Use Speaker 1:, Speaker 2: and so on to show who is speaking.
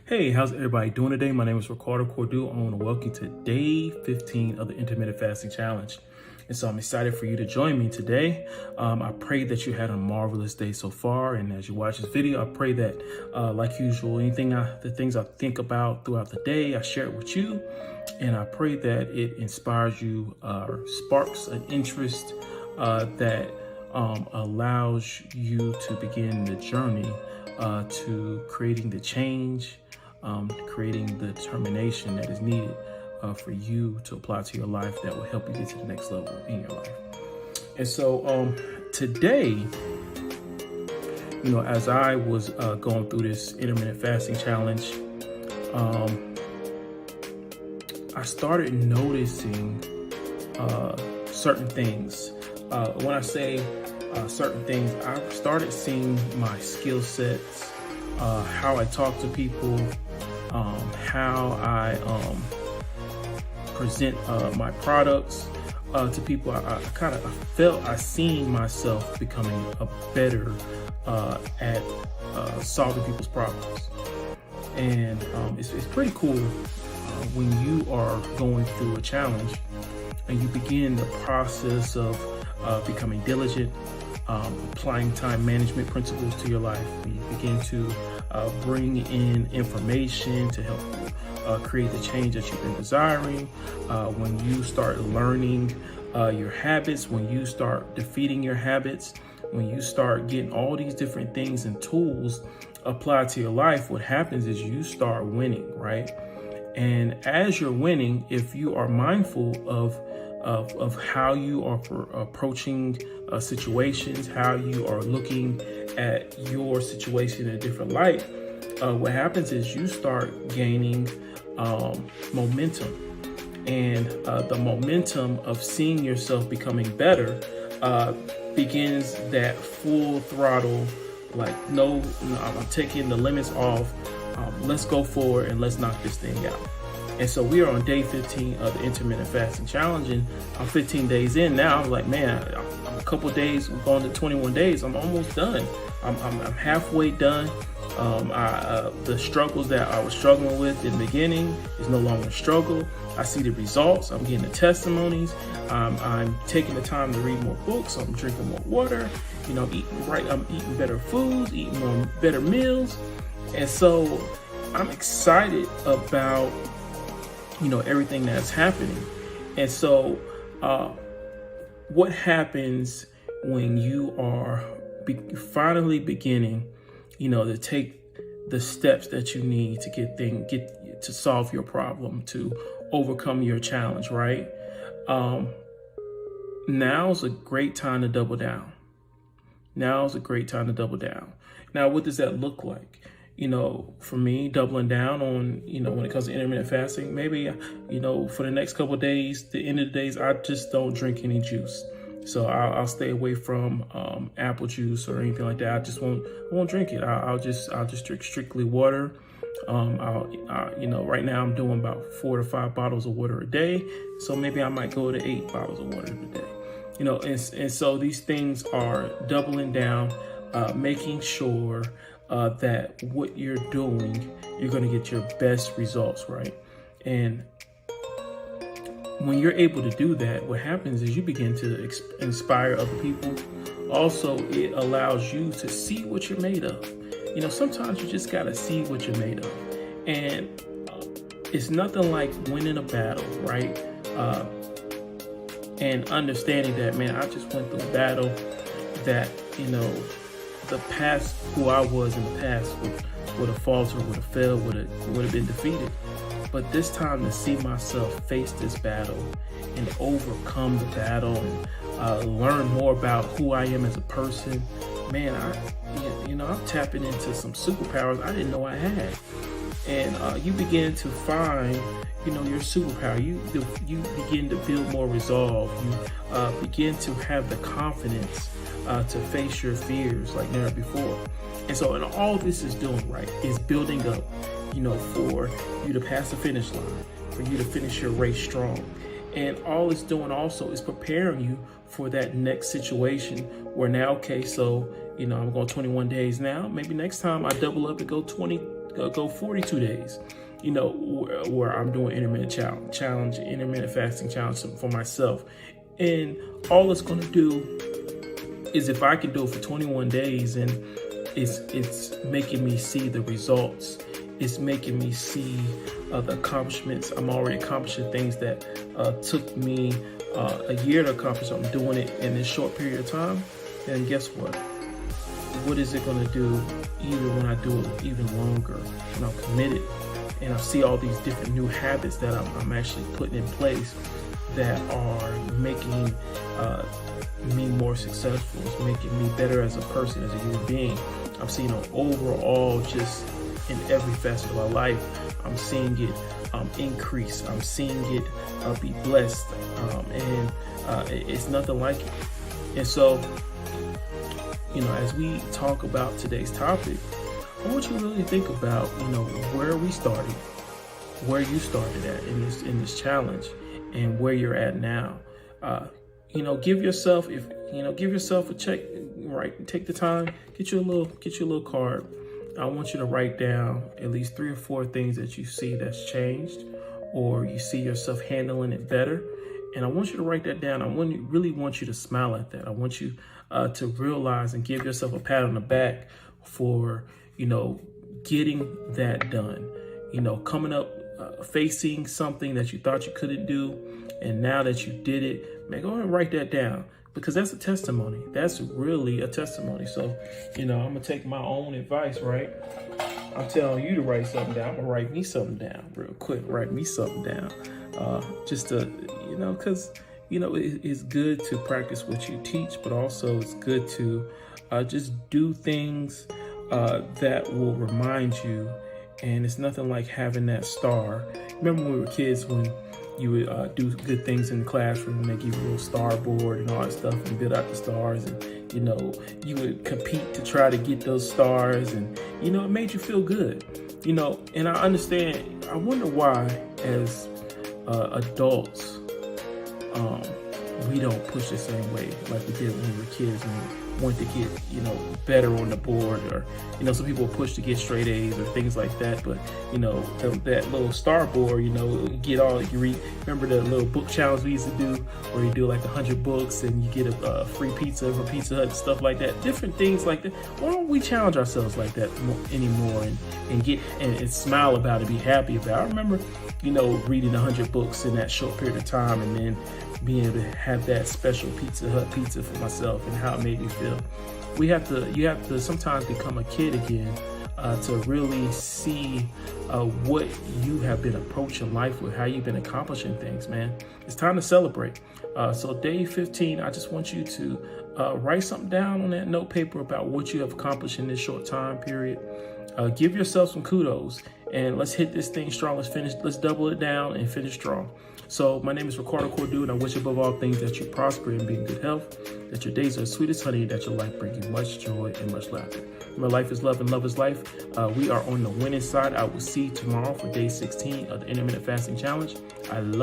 Speaker 1: Hey, how's everybody doing today? My name is Ricardo Cordu. I want to welcome you to day 15 of the Intermittent Fasting Challenge. And so I'm excited for you to join me today. I pray that you had a marvelous day so far. And as you watch this video, I pray that, like usual, the things I think about throughout the day, I share it with you. And I pray that it inspires you, sparks an interest that allows you to begin the journey to creating the change, creating the determination that is needed for you to apply to your life that will help you get to the next level in your life. And so today, as I was going through this intermittent fasting challenge, I started noticing certain things. When I say certain things, I started seeing my skill sets, how I talk to people, how I present my products to people. I felt I seen myself becoming a better at solving people's problems. And it's pretty cool when you are going through a challenge and you begin the process of becoming diligent, applying time management principles to your life. When you begin to bring in information to help you create the change that you've been desiring. When you start learning your habits, when you start defeating your habits, when you start getting all these different things and tools applied to your life, what happens is you start winning, right? And as you're winning, if you are mindful of how you are approaching situations, how you are looking at your situation in a different light, what happens is you start gaining momentum. And the momentum of seeing yourself becoming better begins that full throttle, like, no, I'm taking the limits off. Let's go forward and let's knock this thing out. And so we are on day 15 of the Intermittent Fasting Challenge, and I'm 15 days in now. I'm like, man, I'm a couple days, we're going to 21 days. I'm almost done. I'm halfway done. The struggles that I was struggling with in the beginning is no longer a struggle. I see the results. I'm getting the testimonies. I'm taking the time to read more books. I'm drinking more water. Eating right. I'm eating better foods, eating more better meals. And so I'm excited about everything that's happening. And so what happens when you are finally beginning to take the steps that you need to get to solve your problem, to overcome your challenge, right? Now's a great time to double down. Now, what does that look like? For me, doubling down on, when it comes to intermittent fasting, maybe, for the next couple of days, the end of the days, I just don't drink any juice. So I'll stay away from apple juice or anything like that. I won't drink it. I'll just drink strictly water. Right now I'm doing about 4 to 5 bottles of water a day. So maybe I might go to 8 bottles of water a day. And so these things are doubling down, making sure that what you're doing, you're going to get your best results, right? And when you're able to do that, what happens is you begin to inspire other people. Also, it allows you to see what you're made of. Sometimes you just got to see what you're made of. And it's nothing like winning a battle, right? And understanding that, man, I just went through a battle that, the past, who I was in the past would have faltered, would have failed, would have been defeated. But this time to see myself face this battle and overcome the battle and learn more about who I am as a person, man, I'm tapping into some superpowers I didn't know I had. And you begin to find, your superpower. You begin to build more resolve. You begin to have the confidence to face your fears like never before. And so, and all this is doing, right, is building up, for you to pass the finish line, for you to finish your race strong. And all it's doing also is preparing you for that next situation where now, okay, so, I'm going 21 days now. Maybe next time I double up and go 20 go 42 days, where I'm doing intermittent fasting challenge for myself. And all it's going to do is, if I can do it for 21 days, and it's making me see the results. It's making me see the accomplishments. I'm already accomplishing things that took me a year to accomplish. I'm doing it in this short period of time. Then guess what? What is it going to do even when I do it even longer, when I'm committed and I see all these different new habits that I'm actually putting in place that are making me more successful. It's making me better as a person, as a human being. I'm seeing an overall, just in every facet of my life, I'm seeing it increase. I'm seeing it be blessed, and it's nothing like it. And so, as we talk about today's topic, I want you to really think about, where we started, where you started at in this challenge, and where you're at now. Give yourself a check. Right, take the time, get you a little card. I want you to write down at least 3 or 4 things that you see that's changed, or you see yourself handling it better. And I want you to write that down. I really want you to smile at that. I want you to realize and give yourself a pat on the back for, getting that done. Coming up, facing something that you thought you couldn't do, and now that you did it, man, go ahead and write that down. Because that's a testimony. That's really a testimony. So, I'm going to take my own advice, right? I'm telling you to write something down. I'm going to write me something down real quick. Write me something down. Just to, because, it's good to practice what you teach, but also it's good to just do things that will remind you. And it's nothing like having that star. Remember when we were kids, when you would do good things in the classroom, and they give you a little star board and all that stuff, and build out the stars, and you would compete to try to get those stars, and it made you feel good. And I understand. I wonder why, as adults, we don't push the same way like we did when we were kids, and we wanted to get better on the board, or some people push to get straight A's or things like that. But that little star board, get all you read. Remember the little book challenge we used to do, where you do like 100 books and you get a free pizza from Pizza Hut and stuff like that. Different things like that. Why don't we challenge ourselves like that anymore, and smile about it, be happy about it? I remember reading 100 books in that short period of time, and then being able to have that special Pizza Hut pizza for myself, and how it made me feel. You have to sometimes become a kid again to really see what you have been approaching life with, how you've been accomplishing things, man. It's time to celebrate. So day 15, I just want you to write something down on that note paper about what you have accomplished in this short time period. Give yourself some kudos, and let's hit this thing strong. Let's double it down and finish strong. So my name is Ricardo Cordu, and I wish above all things that you prosper and be in good health, that your days are as sweet as honey, and that your life brings you much joy and much laughter. Remember, life is love and love is life. We are on the winning side. I will see you tomorrow for day 16 of the Intermittent Fasting Challenge. I love you.